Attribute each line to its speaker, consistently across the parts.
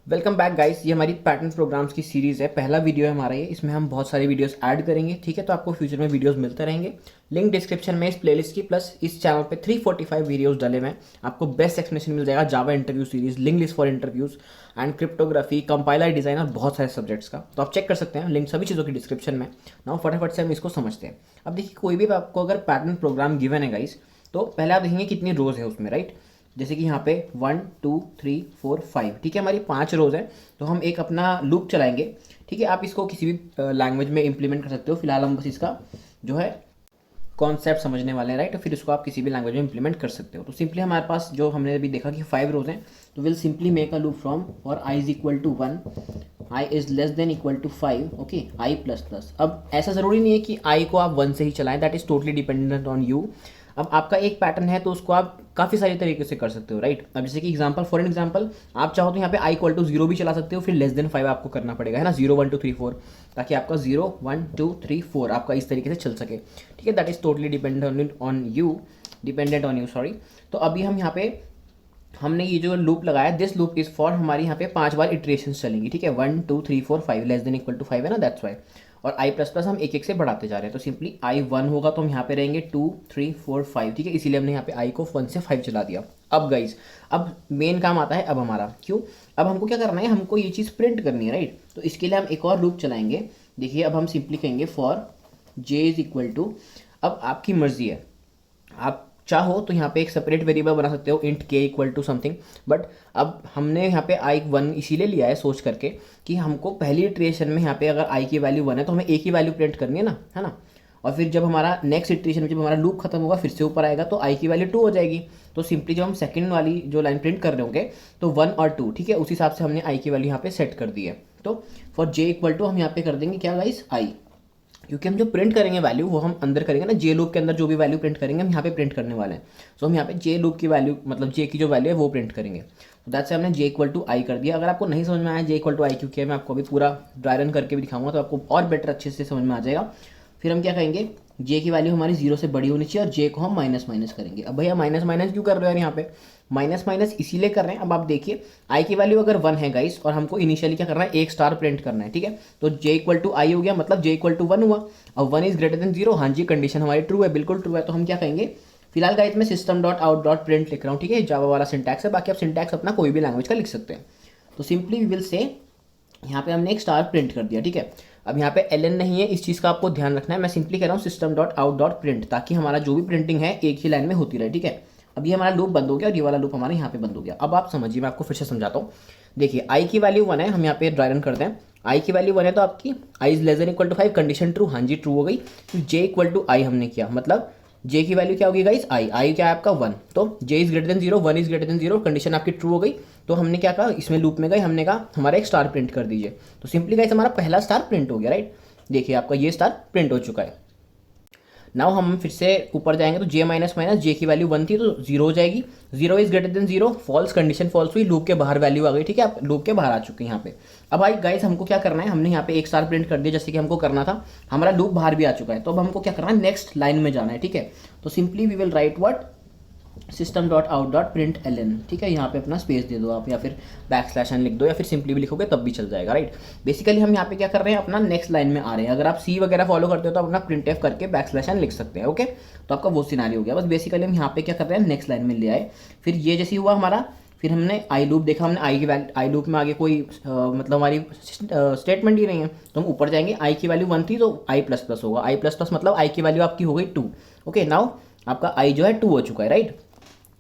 Speaker 1: Welcome back guys. ये हमारी pattern programmes की सीरीज़ है। पहला वीडियो है हमारा ये। इसमें हम बहुत सारी वीडियोस ऐड करेंगे, ठीक है। तो आपको फ्यूचर में वीडियोस मिलते रहेंगे। लिंक डिस्क्रिप्शन में इस प्लेलिस्ट की, प्लस इस चैनल पे 345 वीडियोस डले हुए हैं। आपको बेस्ट एक्सप्लेनेशन मिल जाएगा Java interview series, link list for interviews and cryptography, compiler design और बहुत सारे सब्जेक्ट्स का। तो आप चेक कर सकते हैं लिंक सभी चीज़ों की डिस्क्रिप्शन में। नाउ फटाफट से हम इसको समझते हैं। अब देखिए, कोई भी आपको अगर पैटर्न प्रोग्राम गिवन है गाइस, तो पहले आप देखेंगे कितनी रोज है उसमें, राइट। जैसे कि यहाँ पे 1 2 3 4 5, ठीक है, हमारी 5 रोज है। तो हम एक अपना लूप चलाएंगे, ठीक है। आप इसको किसी भी लैंग्वेज में इंप्लीमेंट कर सकते हो। फिलहाल हम बस इसका जो है कॉन्सेप्ट समझने वाले हैं, राइट। तो फिर इसको आप किसी भी लैंग्वेज में इंप्लीमेंट कर सकते हो। तो सिंपली हमारे पास जो हमने अभी देखा कि 5 रोज हैं, तो will simply make a loop from और i is equal to 1, i is less than equal to 5, okay, i plus plus. अब ऐसा ज़रूरी नहीं है कि i को आप 1 से ही चलाएं, that is totally dependent on you. अब आपका एक पैटर्न है तो उसको आप काफ़ी सारे तरीके से कर सकते हो, राइट। अब जैसे कि एग्जांपल, फॉर एग्जांपल, आप चाहो तो यहाँ पे i इक्वल टू 0 भी चला सकते हो, फिर लेस देन 5 आपको करना पड़ेगा, है ना, 0 1 2 3 4, ताकि आपका 0 1 2 3 4 आपका इस तरीके से चल सके, ठीक है। That is totally dependent on you, sorry. तो अभी हम यहाँ पे हमने ये जो लूप लगाया, दिस लूप इज फॉर, हमारी यहाँ पे 5 बार इटरेशन चलेंगी, ठीक है। 1 2 3 4 5 लेस देन इक्वल टू 5 है ना, दैट्स वाई। और i प्लस प्लस हम एक एक से बढ़ाते जा रहे हैं। तो सिंपली i 1 होगा तो हम यहाँ पे रहेंगे 2 3 4 5, ठीक है। इसीलिए हमने यहाँ पे i को 1 से 5 चला दिया। अब गाइज, अब मेन काम आता है अब हमारा, क्यों, अब हमको क्या करना है, हमको ये चीज़ प्रिंट करनी है, राइट। तो इसके लिए हम एक और लूप चलाएंगे। देखिए, अब हम सिंपली कहेंगे for j is equal to, अब आपकी मर्जी है, आप चाहो तो यहाँ पे एक सेपरेट वेरिएबल बना सकते हो, इंट के इक्वल टू समथिंग। बट अब हमने यहाँ पे आई 1 इसीलिए लिया है सोच करके कि हमको पहली इटरेशन में यहाँ पे अगर आई की वैल्यू 1 है तो हमें एक ही वैल्यू प्रिंट करनी है ना, है ना। और फिर जब हमारा नेक्स्ट इटरेशन में जब हमारा लूप खत्म होगा फिर से ऊपर आएगा तो आई की वैल्यू 2 हो जाएगी। तो सिंपली जब हम सेकंड वाली जो लाइन प्रिंट कर रहे होंगे तो 1 और 2, ठीक है, उस हिसाब से हमने आई की वैल्यू यहाँ पे सेट कर दी है। तो फॉर जे इक्वल टू हम यहाँ पे कर देंगे क्या गाइस, आई, क्योंकि हम जो प्रिंट करेंगे वैल्यू वो हम अंदर करेंगे ना, जे लूप के अंदर जो भी वैल्यू प्रिंट करेंगे हम यहाँ पे प्रिंट करने वाले हैं। सो हम यहाँ पे जे लूप की वैल्यू, मतलब जे की जो वैल्यू है वो प्रिंट करेंगे। तो दैट से हमने जे इक्वल टू आई कर दिया। अगर आपको नहीं समझ में आया जे इक्वल टू आई क्योंकि मैं आपको अभी पूरा ड्राई रन करके भी दिखाऊंगा तो आपको और बेटर अच्छे से समझ में आ जाएगा। फिर हम क्या कहेंगे, जे की वैल्यू हमारी 0 से बड़ी होनी चाहिए और जे को हम माइनस माइनस करेंगे। अब भैया माइनस माइनस क्यों कर रहे हो यार, यहाँ पे माइनस माइनस इसीलिए कर रहे हैं। अब आप देखिए, आई की वैल्यू अगर 1 है गाइस और हमको इनिशियली क्या करना है, एक स्टार प्रिंट करना है, ठीक है। तो जे इक्वल टू आई हो गया, मतलब जे इक्वल टू 1 हुआ। अब 1 इज ग्रेटर देन 0, हाँ जी, कंडीशन हमारी ट्रू है, बिल्कुल ट्रू है। तो हम क्या कहेंगे, फिलहाल गाइस मैं system dot out dot print लिख रहा हूँ, ठीक है, जावा वाला सिंटैक्स है। बाकी आप सिंटैक्स अपना कोई भी लैंग्वेज का लिख सकते हैं। तो सिंपली वी विल से, यहाँ पे हमने एक स्टार प्रिंट कर दिया, ठीक है। अब यहाँ पे एल एन नहीं है, इस चीज़ का आपको ध्यान रखना है। मैं सिंपली कह रहा हूँ system dot out dot print, ताकि हमारा जो भी प्रिंटिंग है एक ही लाइन में होती रहे, ठीक है। अब ये हमारा लूप बंद हो गया और ये वाला लूप हमारा यहाँ पे बंद हो गया। अब आप समझिए, मैं आपको फिर से समझाता हूँ। देखिए, आई की वैल्यू 1 है, हम यहाँ पे ड्राई रन करते हैं। आई की वैल्यू 1 है तो आपकी I is less than equal to 5, condition true, हाँ जी ट्रू हो गई। फिर जे इक्वल टू आई हमने किया, मतलब जे की वैल्यू क्या होगी गाइस, आई, आई क्या है आपका 1। तो J is greater than 0, 1 is greater than 0, condition आपकी ट्रू हो गई। तो हमने क्या कहा, इसमें लूप में गए, हमने कहा हमारा एक स्टार प्रिंट कर दीजिए। तो सिंपली गाइस हमारा पहला स्टार प्रिंट हो गया, राइट। देखिए आपका ये स्टार प्रिंट हो चुका है। नाउ हम फिर से ऊपर जाएंगे तो जे माइनस माइनस जे की वैल्यू 1 थी तो 0 हो जाएगी। 0 is greater than 0, false, condition false हुई, लूप के बाहर वैल्यू आ गई, ठीक है, आप लूप के बाहर आ चुके हैं यहाँ पे। अब भाई गाइस हमको क्या करना है, हमने यहाँ पे एक स्टार प्रिंट कर दिया जैसे कि हमको करना था, हमारा लूप बाहर भी आ चुका है। तो अब हमको क्या करना है, नेक्स्ट लाइन में जाना है, ठीक है। तो simply we will write what, system dot out dot print L N, ठीक है। यहाँ पे अपना स्पेस दे दो आप, या फिर बैक स्लैश एन लिख दो, या फिर सिंपली भी लिखोगे तब भी चल जाएगा, राइट। बेसिकली हम यहाँ पे क्या कर रहे हैं, अपना नेक्स्ट लाइन में आ रहे हैं। अगर आप सी वगैरह फॉलो करते हो तो अपना प्रिंट एफ करके बैक स्लैश एन लिख सकते हैं, ओके। तो आपका वो सिनारी हो गया। बस बेसिकली हम यहाँ पे क्या कर रहे हैं, नेक्स्ट लाइन में ले आए। फिर ये जैसे हुआ हमारा, फिर हमने आई लूप देखा, हमने आई की वैल्यू, आई लूप में आगे कोई मतलब हमारी स्टेटमेंट ही नहीं है, तो हम ऊपर जाएंगे। आई की वैल्यू 1 थी तो आई प्लस प्लस होगा, आई प्लस प्लस मतलब आई की वैल्यू आपकी हो गई 2, ओके। नाउ आपका आई जो है 2 हो चुका है, राइट।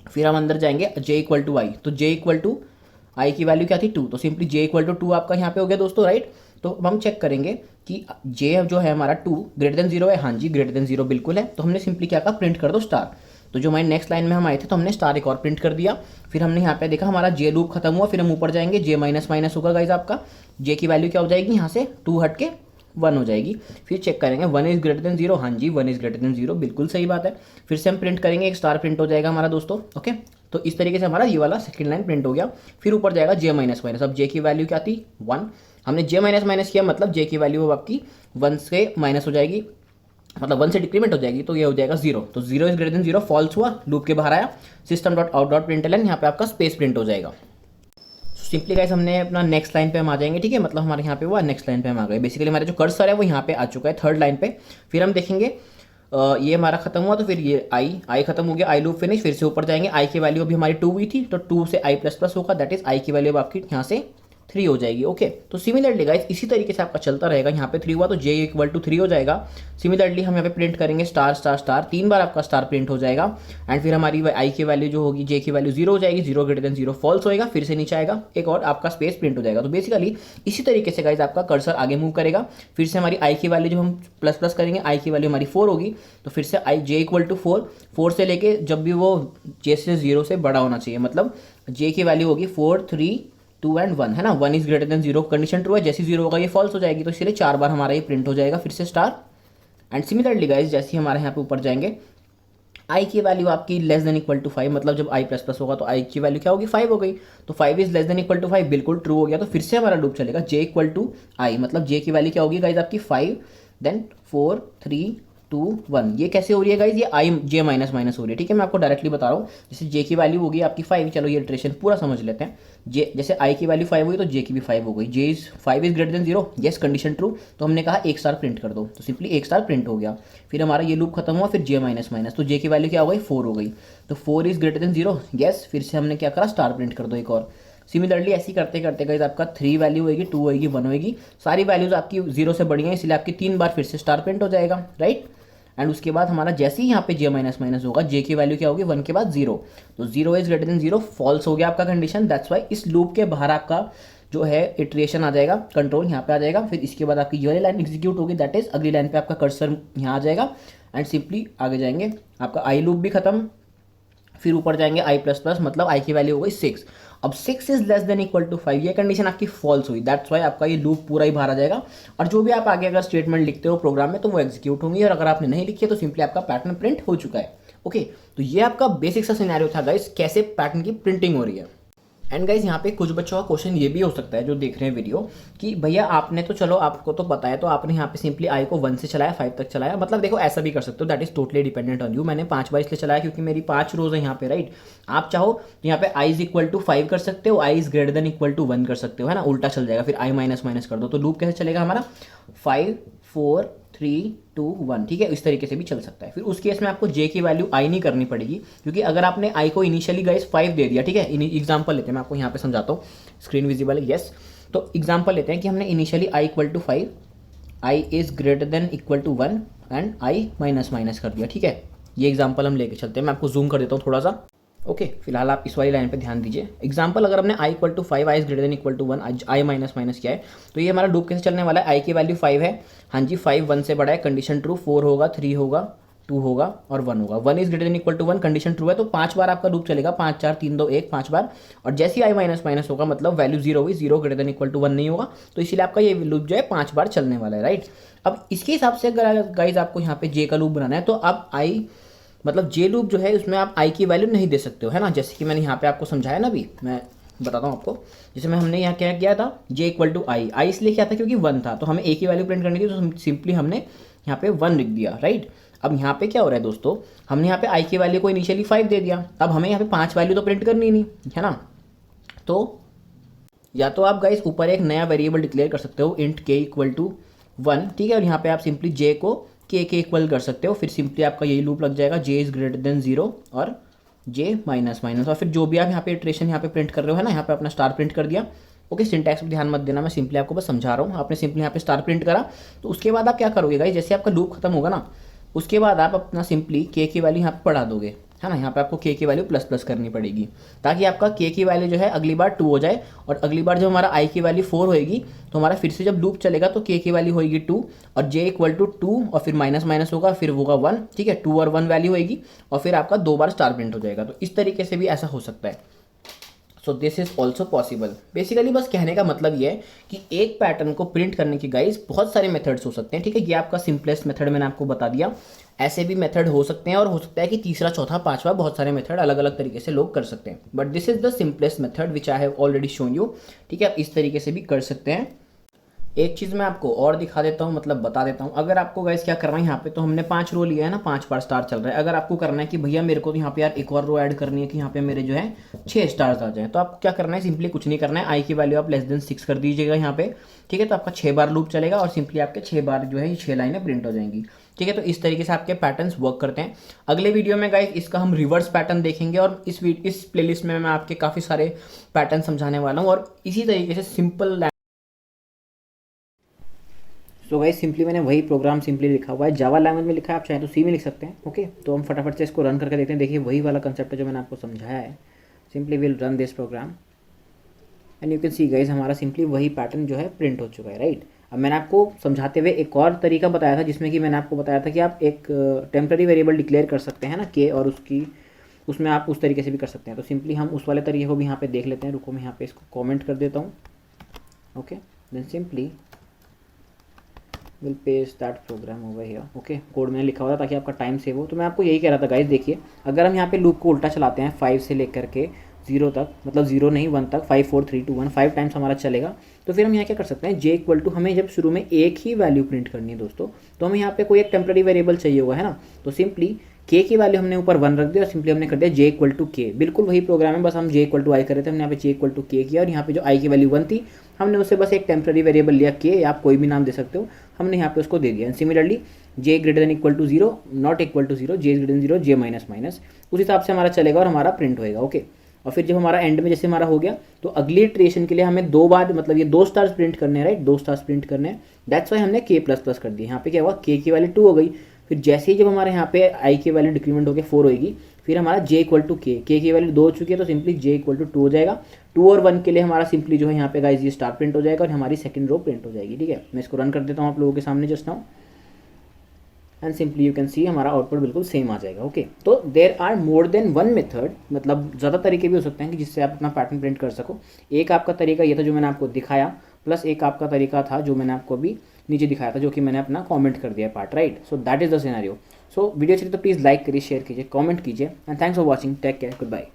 Speaker 1: फिर हम अंदर जाएंगे, j इक्वल टू आई, तो j इक्वल टू आई की वैल्यू क्या थी 2, तो सिंपली j इक्वल टू 2 आपका यहाँ पे हो गया दोस्तों, राइट। तो अब हम चेक करेंगे कि j जो है हमारा 2 ग्रेटर देन 0 है, हाँ जी ग्रेटर देन 0 बिल्कुल है। तो हमने सिंपली क्या कहा, प्रिंट कर दो स्टार। तो जो हमारे नेक्स्ट लाइन में हम आए थे तो हमने स्टार एक और प्रिंट कर दिया। फिर हमने यहाँ पे देखा हमारा जे लूप खत्म हुआ, फिर हम ऊपर जाएंगे, जे माइनस माइनस होगा गाइज आपका, जे की वैल्यू क्या हो जाएगी, यहाँ से 2 हट के 1 हो जाएगी। फिर चेक करेंगे 1 इज ग्रेटर देन 0, हाँ जी 1 इज ग्रेटर देन 0 बिल्कुल सही बात है। फिर से हम प्रिंट करेंगे, एक स्टार प्रिंट हो जाएगा हमारा दोस्तों, ओके। तो इस तरीके से हमारा ये वाला सेकंड लाइन प्रिंट हो गया। फिर ऊपर जाएगा जे माइनस माइनस, अब जे की वैल्यू क्या थी 1, हमने जे माइनस माइनस किया, मतलब जे की वैल्यू अब आपकी 1 से माइनस हो जाएगी, मतलब 1 से डिक्रीमेंट हो जाएगी, तो ये हो जाएगा 0। तो 0 इज ग्रेटर देन 0, फॉल्स हुआ, लूप के बाहर आया, system dot out dot print L N, यहाँ पे आपका स्पेस प्रिंट हो जाएगा। सिंपली गाइस हमने अपना नेक्स्ट लाइन पे हम आ जाएंगे, ठीक है, मतलब हमारे यहाँ पे वो नेक्स्ट लाइन पे हम आ गए। बेसिकली हमारा जो कर्सर है वो यहाँ पे आ चुका है थर्ड लाइन पे। फिर हम देखेंगे ये हमारा खत्म हुआ तो फिर ये आई खत्म हो गया, आई लूप फिनिश। फिर से ऊपर जाएंगे, आई की वैल्यू अभी हमारी 2 हुई थी तो 2 से आई प्लस प्लस होगा, दैट इज आई की वैल्यू अब आपकी यहाँ से 3 हो जाएगी। ओके, तो सिमिलरली गाइस इसी तरीके से आपका चलता रहेगा। यहाँ पे 3 हुआ तो जे इक्वल टू 3 हो जाएगा। सिमिलरली हम यहाँ पे प्रिंट करेंगे स्टार स्टार स्टार, 3 बार आपका स्टार प्रिंट हो जाएगा। एंड फिर हमारी आई की वैल्यू जो होगी, जे की वैल्यू 0 हो जाएगी, 0 ग्रेटर देन 0 फॉल्स होएगा, फिर से नीचे आएगा, एक और आपका स्पेस प्रिंट हो जाएगा। तो बेसिकली इसी तरीके से गाइस आपका कर्सर आगे मूव करेगा। फिर से हमारी आई की वैल्यू जब हम प्लस प्लस करेंगे, आई की वैल्यू हमारी 4 होगी तो फिर से आई जे इक्वल टू 4 से लेके जब भी वो जे से 0 से बड़ा होना चाहिए, मतलब जे की वैल्यू होगी 4 3 2 एंड 1 है ना, 1 is greater than 0 condition true है, जैसे 0 होगा ये फॉल्स हो जाएगी, तो इसलिए 4 बार हमारा ये प्रिंट हो जाएगा, फिर से स्टार। एंड सिमिलरली गाइस जैसे ही हमारे यहाँ पे ऊपर जाएंगे, आई की वैल्यू आपकी लेस देन इक्वल टू 5, मतलब जब आई प्लस प्लस होगा तो आई की वैल्यू क्या होगी 5 हो गई, तो 5 is less than equal to 5 बिल्कुल ट्रू हो गया। तो फिर से हमारा लूप चलेगा जे इक्वल टू आई, मतलब जे की वैल्यू क्या होगी गाइज आपकी 5 देन 4 3 2 1। ये कैसे हो रही है गाइज, ये आई जे माइनस माइनस हो रही है, ठीक है, मैं आपको डायरेक्टली बता रहा हूँ। जैसे जे की वैल्यू होगी आपकी 5, चलो ये इटरेशन पूरा समझ लेते हैं। जे जैसे आई की वैल्यू 5 हुई तो जे की भी 5 हो गई, J is 5 is greater than 0, yes condition true, तो हमने कहा 1 स्टार प्रिंट कर दो, तो सिंपली 1 स्टार प्रिंट हो गया। फिर हमारा ये लूप खत्म हुआ, फिर जे माइनस माइनस, तो जे की वैल्यू क्या हो गई 4 हो गई, तो 4 इज ग्रेटर देन 0, यस, फिर से हमने क्या करा स्टार प्रिंट कर दो एक और। सिमिलरली ऐसे करते करते गाइस आपका 3 वैल्यू होगी, 2 होगी, 1 होगी, सारी वैल्यूज आपकी 0 से बड़ी हैं, इसलिए आपकी 3 बार फिर से स्टार प्रिंट हो जाएगा, राइट। एंड उसके बाद हमारा जैसे ही यहाँ पे जे माइनस माइनस होगा, जे की वैल्यू क्या होगी 1 के बाद 0, तो 0 इज ग्रेटर देन 0 फॉल्स हो गया आपका कंडीशन, दैट्स वाई इस लूप के बाहर आपका जो है इटरेशन आ जाएगा, कंट्रोल यहाँ पे आ जाएगा। फिर इसके बाद आपकी ये वाली लाइन एग्जीक्यूट होगी, दैट इज अगली लाइन पे आपका कर्सर यहाँ आ जाएगा एंड सिंपली आगे जाएंगे, आपका आई लूप भी खत्म। फिर ऊपर जाएंगे आई प्लस प्लस, मतलब आई की वैल्यू हो गई 6, अब 6 is less than equal to 5, ये कंडीशन आपकी फॉल्स हुई, दैट्स वाई आपका ये लूप पूरा ही बाहर आ जाएगा। और जो भी आप आगे अगर स्टेटमेंट लिखते हो प्रोग्राम में तो वो एग्जीक्यूट होंगी, और अगर आपने नहीं लिखी है तो सिंपली आपका पैटर्न प्रिंट हो चुका है। ओके, तो ये आपका बेसिक सा सिनेरियो था गाइस, कैसे पैटर्न की प्रिंटिंग हो रही है। एंड गाइज यहाँ पे कुछ बच्चों का क्वेश्चन ये भी हो सकता है जो देख रहे हैं वीडियो, कि भैया आपने तो चलो आपको तो पता है, तो आपने यहाँ पे सिंपली आई को 1 से चलाया 5 तक चलाया, मतलब देखो ऐसा भी कर सकते हो, that is totally dependent on you. मैंने 5 बार इसलिए चलाया क्योंकि मेरी 5 रोज है यहाँ पे, राइट। आप चाहो तो यहाँ पे आई इज इक्वल टू 5 कर सकते हो, I is greater than equal to 1 कर सकते हो, है ना, उल्टा चल जाएगा, फिर आई माइनस माइनस कर दो, तो लूप कैसे चलेगा हमारा 5 4 3 2 1, ठीक है, इस तरीके से भी चल सकता है। फिर उस केस में आपको जे की वैल्यू आई नहीं करनी पड़ेगी, क्योंकि अगर आपने आई को इनिशियली गाइस 5 दे दिया, ठीक है, एग्जांपल लेते हैं, मैं आपको यहाँ पे समझाता हूँ, स्क्रीन विजिबल है, यस। तो एग्जांपल लेते हैं कि हमने initially I equal to 5, I is greater than equal to 1 and I minus minus कर दिया, ठीक है। ये एग्जाम्पल हम लेके चलते हैं, मैं आपको जूम कर देता हूँ थोड़ा सा। ओके, फिलहाल आप इस वाली लाइन पे ध्यान दीजिए। एग्जाम्पल अगर हमने I equal to 5, I is greater than equal to 1, I minus minus किया है, तो ये हमारा लूप कैसे चलने वाला है, आई की वैल्यू 5 है, हाँ जी 5 1 से बड़ा है, कंडीशन ट्रू, 4 होगा, 3 होगा, 2 होगा और 1 होगा, 1 is greater than equal to 1 condition true है, तो 5 बार आपका लूप चलेगा, 5 4 3 2 1 5 बार। और जैसे ही आई माइनस माइनस होगा मतलब वैल्यू 0 हुई, 0 ग्रेटर देन इक्वल टू 1 नहीं होगा, तो इसीलिए आपका ये लूप जो है 5 बार चलने वाला है, राइट। अब इसके हिसाब से अगर गाइज आपको यहाँ पे जे का लूप बनाना है, तो आप आई मतलब जे लूप जो है उसमें आप आई की वैल्यू नहीं दे सकते हो, है ना, जैसे कि मैंने यहाँ पे आपको समझाया ना, अभी मैं बताता हूँ आपको। जैसे मैं हमने यहाँ क्या किया था, जे इक्वल टू आई, आई इसलिए क्या था क्योंकि 1 था, तो हमें ए की वैल्यू प्रिंट करनी थी, तो सिंपली हमने यहाँ पे 1 लिख दिया, राइट। अब यहाँ पे क्या हो रहा है दोस्तों, हमने यहाँ पे आई की वैल्यू को इनिशियली 5 दे दिया, अब हमें यहाँ पे 5 वैल्यू तो प्रिंट करनी नहीं है ना, तो या तो आप गाइस ऊपर एक नया वेरिएबल डिक्लेयर कर सकते हो इंट के इक्वल टू 1, ठीक है, और यहाँ पे आप सिंपली जे को के इक्वल कर सकते हो, फिर सिंपली आपका यही लूप लग जाएगा, जे इज ग्रेटर देन 0 और जे माइनस माइनस, और फिर जो भी आप यहाँ पे इटरेशन यहाँ पे प्रिंट कर रहे हो, है ना, यहाँ पे अपना स्टार प्रिंट कर दिया। ओके, सिंटैक्स पे ध्यान मत देना, मैं सिंपली आपको बस समझा रहा हूँ। आपने सिंपली यहाँ पे स्टार प्रिंट करा, तो उसके बाद आप क्या करोगे गाइस, जैसे आपका लूप खत्म होगा ना, उसके बाद आप अपना सिंपली के की वैल्यू यहाँ पे बढ़ा दोगे, है ना, यहाँ पे आपको के की वैल्यू प्लस प्लस करनी पड़ेगी, ताकि आपका के की वैल्यू जो है अगली बार 2 हो जाए, और अगली बार जब हमारा आई की वैल्यू 4 होएगी तो हमारा फिर से जब लूप चलेगा तो के की वैल्यू होएगी 2 और जे इक्वल टू 2 और फिर माइनस माइनस होगा, फिर होगा 1, ठीक है, 2 और 1 वैल्यू होएगी और फिर आपका 2 बार स्टार प्रिंट हो जाएगा। तो इस तरीके से भी ऐसा हो सकता है, so this is also possible. Basically बस कहने का मतलब ये है कि एक पैटर्न को प्रिंट करने की गाइस बहुत सारे मेथड्स हो सकते हैं, ठीक है, ये आपका सिंपलेस्ट मेथड मैंने आपको बता दिया, ऐसे भी मेथड हो सकते हैं, और हो सकता है कि तीसरा चौथा पांचवा बहुत सारे मेथड अलग अलग तरीके से लोग कर सकते हैं, but this is the simplest method which I have already shown you, ठीक है, आप इस तरीके से भी कर सकते हैं। एक चीज़ मैं आपको और दिखा देता हूँ, मतलब बता देता हूँ। अगर आपको गाइस क्या करना है यहाँ पे, तो हमने 5 रो लिया है ना, 5 बार स्टार चल रहा है। अगर आपको करना है कि भैया मेरे को तो यहाँ पे यार एक और रो ऐड करनी है कि यहाँ पे मेरे जो है 6 स्टार्स आ जाए, तो आपको क्या करना है, सिंपली कुछ नहीं करना है, आई की वैल्यू आप <6 कर दीजिएगा यहाँ पे, ठीक है। तो आपका 6 बार लूप चलेगा और सिंपली आपके 6 बार जो है ये 6 लाइनें प्रिंट हो जाएंगी, ठीक है। तो इस तरीके से आपके पैटर्न्स वर्क करते हैं। अगले वीडियो में गाइस इसका हम रिवर्स पैटर्न देखेंगे और इस प्लेलिस्ट में मैं आपके काफ़ी सारे पैटर्न समझाने वाला हूँ और इसी तरीके से सिंपल। सो गाइस सिंपली मैंने वही प्रोग्राम सिंपली लिखा हुआ है, जावा लैंग्वेज में लिखा है, आप चाहें तो सी में लिख सकते हैं। ओके, तो हम फटाफट से इसको रन करके देखते हैं। देखिए वही वाला कंसेप्ट है जो मैंने आपको समझाया है। Simply will run this program and you can see guys हमारा सिंपली वही पैटर्न जो है प्रिंट हो चुका है, राइट। अब मैंने आपको समझाते हुए एक और तरीका बताया था, जिसमें कि मैंने आपको बताया था कि आप एक टेम्प्रेरी वेरिएबल डिक्लेयर कर सकते हैं ना के, और उसमें आप उस तरीके से भी कर सकते हैं। तो सिंपली हम उस वाले तरीके को भी यहाँ पे देख लेते हैं। रुको मैं यहाँ पे इसको कॉमेंट कर देता हूँ। Okay, then simply will paste that program over here. Okay, code मैंने लिखा हुआ था ताकि आपका टाइम सेव हो। तो मैं आपको यही कह रहा था गाइस, देखिए अगर हम यहाँ पे लूप को उल्टा चलाते हैं 5 से लेकर के 0 तक, मतलब 0 नहीं 1 तक, 5 4 3 2 1 5 टाइम्स हमारा चलेगा। तो फिर हम यहाँ क्या कर सकते हैं, जे इक्वल टू, हमें जब शुरू में एक ही वैल्यू प्रिंट करनी है दोस्तों, तो हमें यहाँ पे कोई एक टेम्प्रेरी वेरिएबल चाहिए होगा, है ना। तो सिंपली के की वैल्यू हमने ऊपर 1 रख दिया और सिंपली हमने कर दिया जे इक्वल टू के। बिल्कुल वही प्रोग्राम है, बस हम जे इक्वल टू आई कर रहे थे, हमने यहाँ पे जे इक्वल टू के किया और यहाँ पे जो आई की वैल्यू 1 थी हमने उससे बस एक टेम्प्रेरी वेरिएबल लिया के, आप कोई भी नाम दे सकते हो, हमने यहाँ पे उसको दे दिया। And similarly J greater than equal to 0 not equal to 0, J greater than 0 J minus minus, उस हिसाब से हमारा चलेगा और हमारा प्रिंट होएगा। ओके, और फिर जब हमारा एंड में जैसे हमारा हो गया, तो अगली इटरेशन के लिए हमें 2 बार, मतलब ये 2 स्टार्स प्रिंट करने हैं, राइट, 2 स्टार्स प्रिंट करने हैं। दैट्स वाई हमने के प्लस प्लस कर दिया। यहाँ पे क्या हुआ, के की वैल्यू 2 हो गई। फिर जैसे ही जब हमारे यहाँ पे आई की वैल्यू डिक्रीमेंट होकर 4 होगी, फिर हमारा जे इक्वल टू के की वैल्यू 2 हो चुकी है, तो सिंपली जे इक्वल टू 2 हो जाएगा। 2 और 1 के लिए हमारा सिंपली जो है यहाँ पे गाइस ये स्टार प्रिंट हो जाएगा और हमारी सेकंड रो प्रिंट हो जाएगी, ठीक है। मैं इसको रन कर देता हूँ आप लोगों के सामने just now and simply you can see हमारा आउटपुट बिल्कुल सेम आ जाएगा। ओके, तो there are more than 1 method, मतलब ज़्यादा तरीके भी हो सकते हैं कि जिससे आप अपना पैटर्न प्रिंट कर सको। एक आपका तरीका ये था जो मैंने आपको दिखाया, प्लस एक आपका तरीका था जो मैंने आपको अभी नीचे दिखाया था, जो कि मैंने अपना कमेंट कर दिया part, right. So that is the scenario. So video चाहिए तो प्लीज़ लाइक करिए, शेयर कीजिए, कमेंट कीजिए and thanks for watching, take care, good bye.